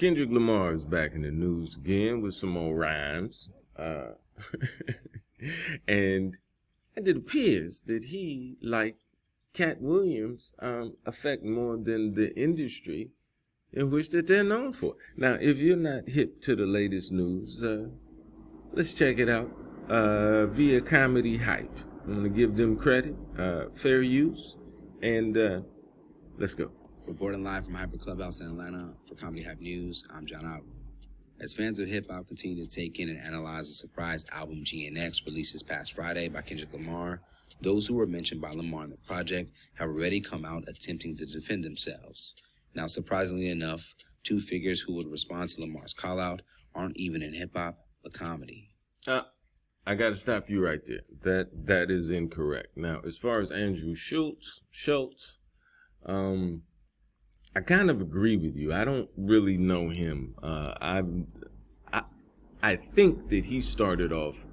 Kendrick Lamar is back in the news again with some more rhymes. And it appears that he, like Cat Williams, affect more than the industry in which that they're known for. Now, if you're not hip to the latest news, let's check it out via Comedy Hype. I'm going to give them credit, fair use, and let's go. Reporting live from Hyper Clubhouse in Atlanta for Comedy Hype News, I'm John Albert. As fans of hip-hop continue to take in and analyze the surprise album GNX released this past Friday by Kendrick Lamar, those who were mentioned by Lamar in the project have already come out attempting to defend themselves. Now, surprisingly enough, two figures who would respond to Lamar's call-out aren't even in hip-hop, but comedy. I got to stop you right there. That is incorrect. Now, as far as Andrew Schultz, I kind of agree with you. I don't really know him. I think that he started off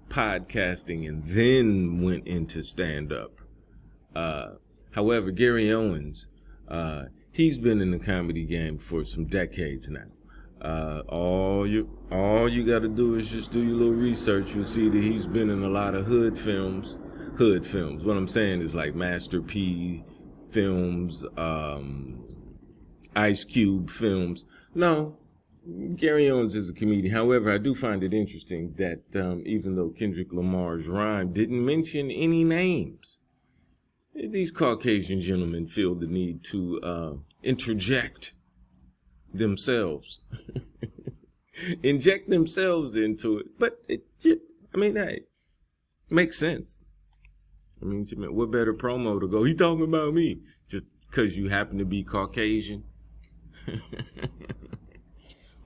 podcasting and then went into stand-up. However, Gary Owens, he's been in the comedy game for some decades now. All you got to do is just do your little research. You'll see that he's been in a lot of hood films. What I'm saying is like Master P films, Ice Cube films. No, Gary Owens is a comedian. However, I do find it interesting that even though Kendrick Lamar's rhyme didn't mention any names, these Caucasian gentlemen feel the need to interject themselves, inject themselves into it. But hey, makes sense. I mean, what better promo to go, he talking about me, just because you happen to be Caucasian?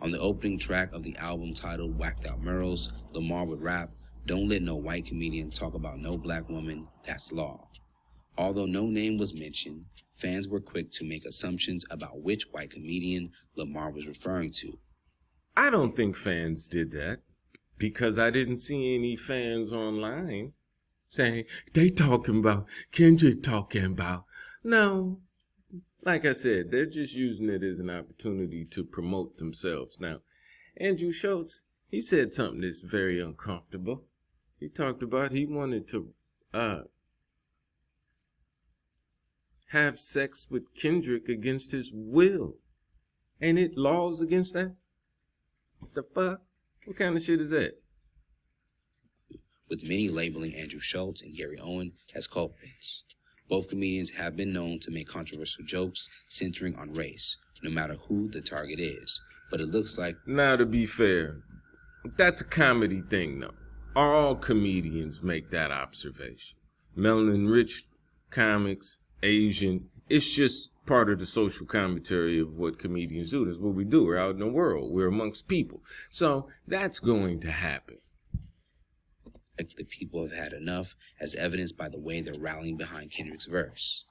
On the opening track of the album titled Whacked Out Murals, Lamar would rap, "Don't let no white comedian talk about no black woman, that's law." Although no name was mentioned, fans were quick to make assumptions about which white comedian Lamar was referring to. I don't think fans did that, because I didn't see any fans online saying, they talking about, Kendrick talking about. No. Like I said, they're just using it as an opportunity to promote themselves. Now, Andrew Schultz, he said something that's very uncomfortable. He talked about he wanted to have sex with Kendrick against his will. Ain't it laws against that? What the fuck? What kind of shit is that? With many labeling Andrew Schultz and Gary Owen as culprits. Both comedians have been known to make controversial jokes centering on race, no matter who the target is. But it looks like... Now, to be fair, that's a comedy thing, though. All comedians make that observation. Melanin-rich comics, Asian, it's just part of the social commentary of what comedians do. That's what we do. We're out in the world. We're amongst people. So that's going to happen. The people have had enough, as evidenced by the way they're rallying behind Kendrick's verse.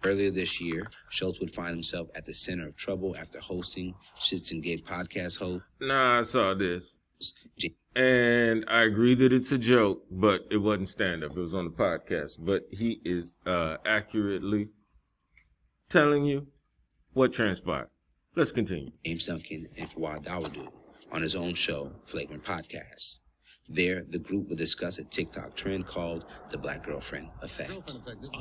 Earlier this year, Schultz would find himself at the center of trouble after hosting Shits and Gig podcast host. Nah, I saw this. And I agree that it's a joke, but it wasn't stand-up. It was on the podcast. But he is accurately telling you what transpired. Let's continue. James Duncan and Fawad Dawodu on his own show, Flagrant Podcast. There, the group will discuss a TikTok trend called the Black Girlfriend Effect. Oh,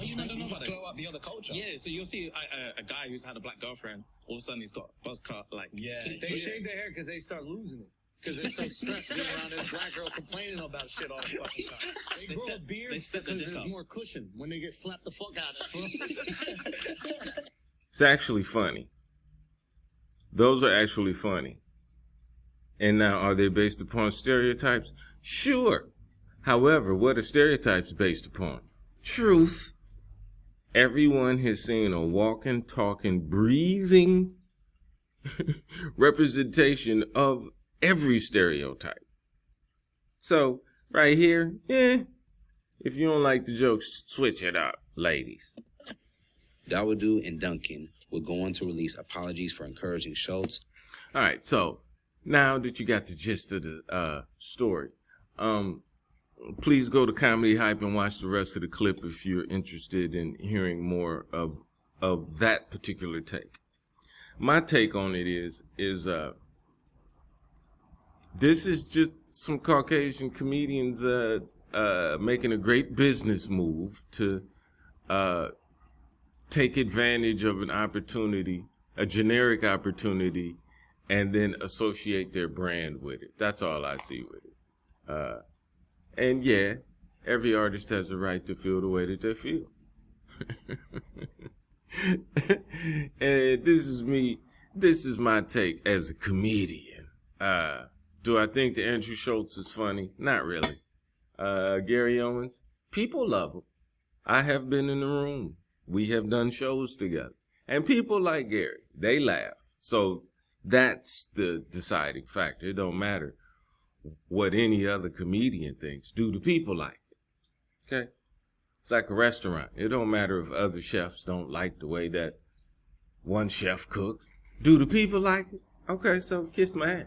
you don't know about this? Blow up the other culture. Yeah, so you'll see a guy who's had a black girlfriend, all of a sudden he's got a buzz cut, like... Yeah, they shave their hair because they start losing it. Because they're so stressed being around this black girl complaining about shit all the fucking time. They grow beards because there's more cushion when they get slapped the fuck out of. It's actually funny. Those are actually funny. And now, are they based upon stereotypes? Sure. However, what are stereotypes based upon? Truth. Everyone has seen a walking, talking, breathing representation of every stereotype. So, right here, if you don't like the jokes, switch it up, ladies. Dawodu and Duncan would go on to release apologies for encouraging Schultz. All right, so now that you got the gist of the story, please go to Comedy Hype and watch the rest of the clip if you're interested in hearing more of that particular take. my take on it is this is just some Caucasian comedians making a great business move to take advantage of an opportunity, a generic opportunity, and then associate their brand with it. That's all I see with it. And yeah, every artist has a right to feel the way that they feel. And this is my take as a comedian. Do I think that Andrew Schultz is funny? Not really. Gary Owens, people love him. I have been in the room. We have done shows together. And people like Gary. They laugh. So that's the deciding factor. It don't matter what any other comedian thinks. Do the people like it? Okay? It's like a restaurant. It don't matter if other chefs don't like the way that one chef cooks. Do the people like it? Okay, so kiss my ass.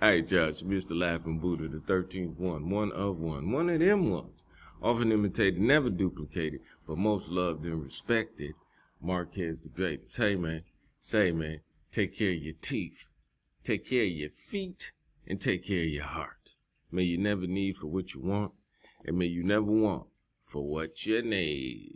All right, Josh, Mr. Laughing Buddha, the 13th one of them ones. Often imitated, never duplicated, but most loved and respected. Marquez the greatest. Hey, man, take care of your teeth, take care of your feet, and take care of your heart. May you never need for what you want, and may you never want for what you need.